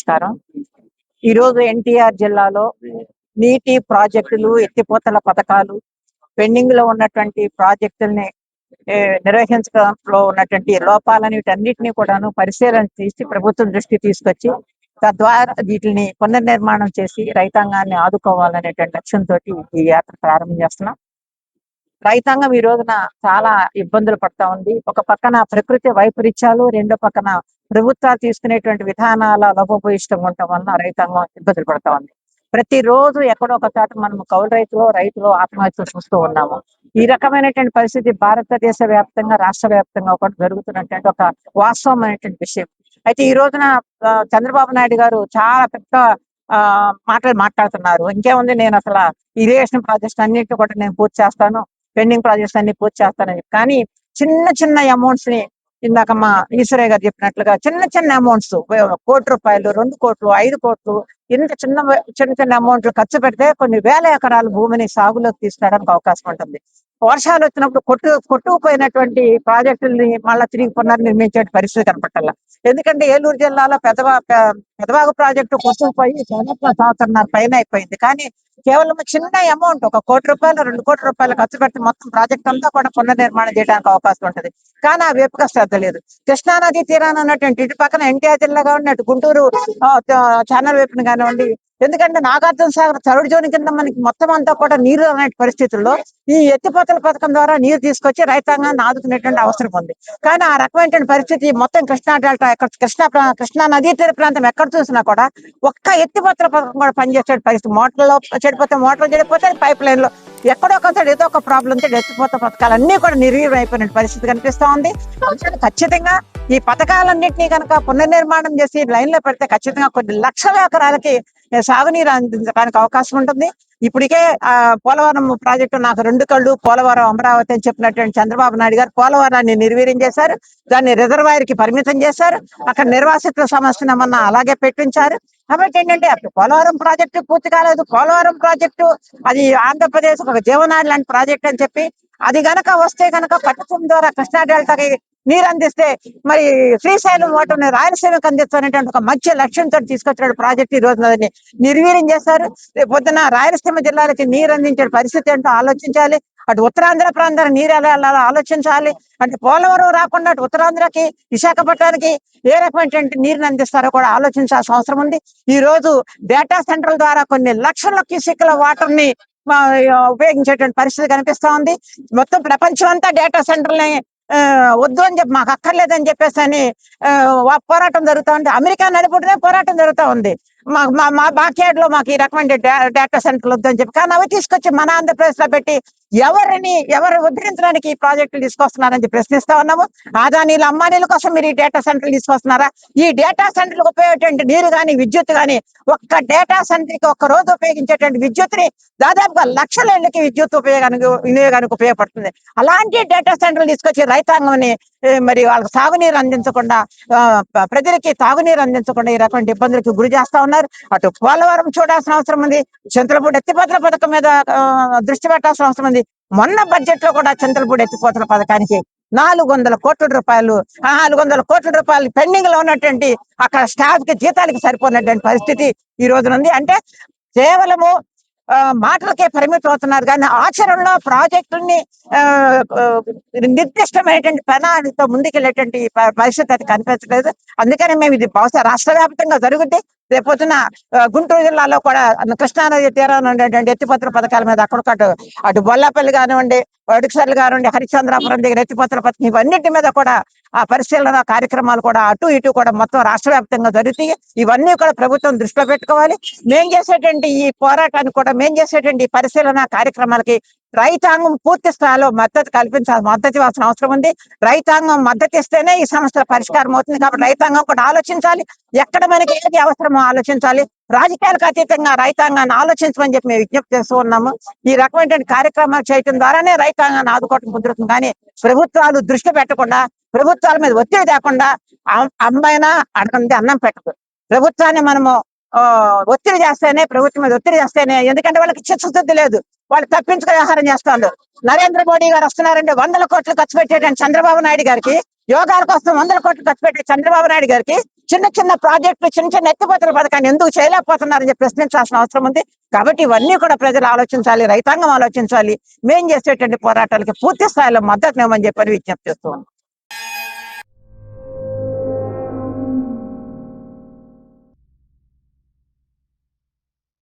నమస్కారం. ఈరోజు ఎన్టీఆర్ జిల్లాలో నీటి ప్రాజెక్టులు, ఎత్తిపోతల పథకాలు, పెండింగ్‌లో ఉన్నటువంటి ప్రాజెక్టుల్ని నిర్వహించడంలో ఉన్నటువంటి లోపాలని వీటన్నిటిని కూడాను పరిశీలన చేసి ప్రభుత్వం దృష్టికి తీసుకొచ్చి, తద్వారా వీటిని పునర్నిర్మాణం చేసి రైతాంగాన్ని ఆదుకోవాలనేటువంటి లక్ష్యంతోటి ఈ యాత్ర ప్రారంభం చేస్తున్నాం. రైతాంగం ఈ రోజున చాలా ఇబ్బందులు పడతా ఉంది. ఒక పక్కన ప్రకృతి వైపరీత్యాలు, రెండో పక్కన ప్రభుత్వాలు తీసుకునేటువంటి విధానాల లోపభూయిష్టంగా ఉండటం వలన రైతాంగం ఇబ్బందులు పడతా ఉంది. ప్రతిరోజు ఎక్కడో ఒక చోట మనం కౌలు రైతులు ఆత్మహత్యలు చూస్తూ ఉన్నాము. ఈ రకమైనటువంటి పరిస్థితి భారతదేశ వ్యాప్తంగా, రాష్ట్ర వ్యాప్తంగా ఒకటి జరుగుతున్నటువంటి ఒక వాస్తవమైనటువంటి విషయం. అయితే ఈ రోజున చంద్రబాబు నాయుడు గారు చాలా పెద్ద మాటలు మాట్లాడుతున్నారు. ఇంకేముంది, నేను అసలు ఇరిగేషన్ ప్రాజెక్ట్స్ అన్నింటినీ కూడా నేను పూర్తి చేస్తాను, పెండింగ్ ప్రాజెక్ట్స్ అన్ని పూర్తి చేస్తానని. కానీ చిన్న చిన్న అమౌంట్స్ ని, ఇందాక మా ఈశ్వరయ్య గారు చెప్పినట్లుగా చిన్న చిన్న అమౌంట్స్, ₹1,00,00,000, 2,00,00,000, 5,00,00,000, ఇంత చిన్న చిన్న చిన్న అమౌంట్లు ఖర్చు పెడితే కొన్ని వేల ఎకరాల భూమిని సాగులోకి తీసుకురావడానికి అవకాశం ఉంటుంది. వర్షాలు వచ్చినప్పుడు కొట్టుకుపోయినటువంటి ప్రాజెక్టుల్ని మళ్ళా తిరిగి పునర్నిర్మించే పరిస్థితి కనపట్టాల. ఎందుకంటే ఏలూరు జిల్లాలో పెదవాగు ప్రాజెక్టు కొట్టుకుపోయి సంవత్సరంన్నర పైన అయిపోయింది. కానీ కేవలం చిన్న అమౌంట్, ₹1,00,00,000, ₹2,00,00,000 ఖర్చు పెడితే మొత్తం ప్రాజెక్ట్ అంతా కూడా పునర్నిర్మాణం చేయడానికి అవకాశం ఉంటుంది. కానీ ఆ వైపుగా శ్రద్ధ లేదు. కృష్ణా నది తీరాన ఉన్నటువంటి ఇటు పక్కన ఎన్టీఆర్ జిల్లా కానివ్వండి, అటు గుంటూరు ఛానల్ వైపున కానివ్వండి, ఎందుకంటే నాగార్జున సాగర్ థర్డ్ జోన్ కింద మనకి మొత్తం అంతా కూడా నీరు అనే పరిస్థితుల్లో ఈ ఎత్తిపోతల పథకం ద్వారా నీరు తీసుకొచ్చి రైతాంగాన్ని ఆదుకునేటువంటి అవసరం ఉంది. కానీ ఆ రకమైనటువంటి పరిస్థితి మొత్తం కృష్ణా డెల్టా, కృష్ణా నదీ తీర ప్రాంతం ఎక్కడ చూసినా కూడా ఒక్క ఎత్తిపోతల పథకం కూడా పనిచేసే పరిస్థితి. మోటార్లో చెడిపోతే పైప్ లైన్ లో ఎక్కడో ఒకసారి ఏదో ఒక ప్రాబ్లం ఉంటే ఎత్తిపోత పథకాలన్నీ కూడా నిర్వీర్యం అయిపోయిన పరిస్థితి కనిపిస్తా ఉంది. ఖచ్చితంగా ఈ పథకాలన్నింటినీ కనుక పునర్నిర్మాణం చేసి లైన్ లో పెడితే ఖచ్చితంగా కొన్ని లక్షల ఎకరాలకి సాగునీరు అందించడానికి అవకాశం ఉంటుంది. ఇప్పటికే పోలవరం ప్రాజెక్టు నాకు 2 కళ్ళు, పోలవరం అమరావతి అని చెప్పినటువంటి చంద్రబాబు నాయుడు గారు పోలవరాన్ని నిర్వీర్యం చేశారు. దాన్ని రిజర్వాయర్ కి పరిమితం చేశారు. అక్కడ నిర్వాసితుల సమస్యను ఏమన్నా అలాగే పెట్టించారు. కాబట్టి ఏంటంటే అప్పుడు పోలవరం ప్రాజెక్టు పూర్తి కాలేదు. పోలవరం ప్రాజెక్టు అది ఆంధ్రప్రదేశ్ ఒక జీవనాడి లాంటి ప్రాజెక్ట్ అని చెప్పి, అది గనక వస్తే గనక పట్టుకుని ద్వారా కృష్ణా డెల్టాకి నీరు అందిస్తే మరి శ్రీశైలం వాటర్ని రాయలసీమకు అందిస్తానేటువంటి ఒక మంచి లక్ష్యంతో తీసుకొచ్చిన ప్రాజెక్ట్ ఈ రోజు నిర్వీర్యం చేశారు. రేపు పొద్దున రాయలసీమ జిల్లాలకి నీరు అందించే పరిస్థితి ఏంటో ఆలోచించాలి. అటు ఉత్తరాంధ్ర ప్రాంతానికి నీరు ఎలా వెళ్ళాలో ఆలోచించాలి. అంటే పోలవరం రాకుండా అటు ఉత్తరాంధ్రకి, విశాఖపట్నానికి ఏ రకమైనటువంటి నీరుని అందిస్తారో కూడా ఆలోచించాల్సిన అవసరం ఉంది. ఈ రోజు డేటా సెంటర్ల ద్వారా కొన్ని లక్షల క్యూసెక్ల వాటర్ ని ఉపయోగించేటువంటి పరిస్థితి కనిపిస్తా ఉంది. మొత్తం ప్రపంచం అంతా డేటా సెంటర్ని వద్దు అని చెప్పి, మాకు అక్కర్లేదని చెప్పేసి అని పోరాటం జరుగుతా ఉంది. అమెరికా నడిపొట్టునే పోరాటం జరుగుతా ఉంది. మా బాక్యార్డ్ లో మాకు ఈ రకమైన డేటా సెంటర్లు వద్దని చెప్పి. కానీ అవి తీసుకొచ్చి మన ఆంధ్రప్రదేశ్ లో పెట్టి ఎవరు ఉద్ధరించడానికి ఈ ప్రాజెక్టులు తీసుకొస్తున్నారని చెప్పి ప్రశ్నిస్తా ఉన్నాము. అదానీల, అంబానీల కోసం మీరు ఈ డేటా సెంటర్లు తీసుకొస్తున్నారా? ఈ డేటా సెంటర్లకు ఉపయోగేటువంటి నీరు కానీ, విద్యుత్ కానీ, ఒక్క డేటా సెంటర్ కి ఒక్క రోజు ఉపయోగించేటువంటి విద్యుత్ని దాదాపుగా లక్షల ఇళ్ళకి విద్యుత్ వినియోగానికి ఉపయోగపడుతుంది. అలాంటి డేటా సెంటర్లు తీసుకొచ్చి రైతాంగంని మరి వాళ్ళకి సాగునీరు అందించకుండా, ప్రజలకి తాగునీరు అందించకుండా ఈ రకమైన ఇబ్బందులకు గురి చేస్తా ఉన్నారు. అటు పోలవరం చూడాల్సిన అవసరం ఉంది, చింతలపూడి ఎత్తిపోతల పథకం మీద దృష్టి పెట్టాల్సిన అవసరం ఉంది. మొన్న బడ్జెట్ లో కూడా చింతలపూడి ఎత్తిపోతల పథకానికి ₹400 కోట్ల పెండింగ్ లో ఉన్నటువంటి అక్కడ స్టాఫ్ కి జీతాలకి సరిపోయినటువంటి పరిస్థితి ఈ రోజున ఉంది. అంటే కేవలము మాటలకే పరిమితం అవుతున్నారు కానీ ఆచరణలో ప్రాజెక్టుల్ని నిర్దిష్టమైనటువంటి ప్రణాళికతో ముందుకెళ్ళేటువంటి పరిస్థితి అది కనిపించలేదు. అందుకని మేము ఇది బహుశా రాష్ట్ర వ్యాప్తంగా జరుగుద్ది. రేపొద్దున గుంటూరు జిల్లాలో కూడా కృష్ణానది తీరాన ఉండేటువంటి ఎత్తిపోతల పథకాల మీద అటు బొల్లాపల్లి కానివ్వండి, వడుకుసర్లు కానివ్వండి, హరిశ్చంద్రాపురం దగ్గర ఎత్తిపోతల పథకం, ఇవన్నిటి మీద కూడా ఆ పరిశీలన కార్యక్రమాలు కూడా అటు ఇటు కూడా మొత్తం రాష్ట్ర వ్యాప్తంగా జరుగుతాయి. ఇవన్నీ కూడా ప్రభుత్వం దృష్టిలో పెట్టుకోవాలి. మేం చేసేటువంటి ఈ పోరాటానికి కూడా, మేం చేసేటువంటి ఈ పరిశీలన కార్యక్రమాలకి రైతాంగం పూర్తి స్థాయిలో మద్దతు ఇవ్వాల్సిన అవసరం ఉంది. రైతాంగం మద్దతు ఇస్తేనే ఈ సమస్యల పరిష్కారం అవుతుంది. కాబట్టి రైతాంగం కూడా ఆలోచించాలి. ఎక్కడ మనకి ఏది అవసరమో ఆలోచించాలి. రాజకీయాలకు అతీతంగా రైతాంగాన్ని ఆలోచించమని చెప్పి మేము విజ్ఞప్తి చేస్తూ ఉన్నాము. ఈ రకమైన కార్యక్రమాలు చేయడం ద్వారానే రైతాంగాన్ని ఆదుకోవడం కుదురుతుంది. కానీ ప్రభుత్వాలు దృష్టి పెట్టకుండా, ప్రభుత్వాల మీద ఒత్తిడి తేకుండా, అమ్మైనా అడగంది అన్నం పెట్టదు. ప్రభుత్వాన్ని మనము ఒత్తిడి చేస్తేనే, ప్రభుత్వం మీద ఒత్తిడి చేస్తేనే, ఎందుకంటే వాళ్ళకి చిత్తశుద్ధి లేదు. వాళ్ళు తప్పించుకుని వ్యవహారం చేస్తున్నారు. నరేంద్ర మోడీ గారు వస్తున్నారంటే 100 కోట్లు ఖర్చు పెట్టేటండి చంద్రబాబు నాయుడు గారికి, యోగాల కోసం 100 కోట్లు ఖర్చు పెట్టే చంద్రబాబు నాయుడు గారికి చిన్న చిన్న ప్రాజెక్టులు, చిన్న చిన్న ఎత్తిపోతల పథకాన్ని ఎందుకు చేయలేకపోతున్నారని చెప్పి ప్రశ్నించాల్సిన అవసరం ఉంది. కాబట్టి ఇవన్నీ కూడా ప్రజలు ఆలోచించాలి, రైతాంగం ఆలోచించాలి. మేం చేసేటువంటి పోరాటాలకి పూర్తి స్థాయిలో మద్దతు ఇవ్వమని చెప్పని విజ్ఞప్తి చేస్తూ ఉన్నాం.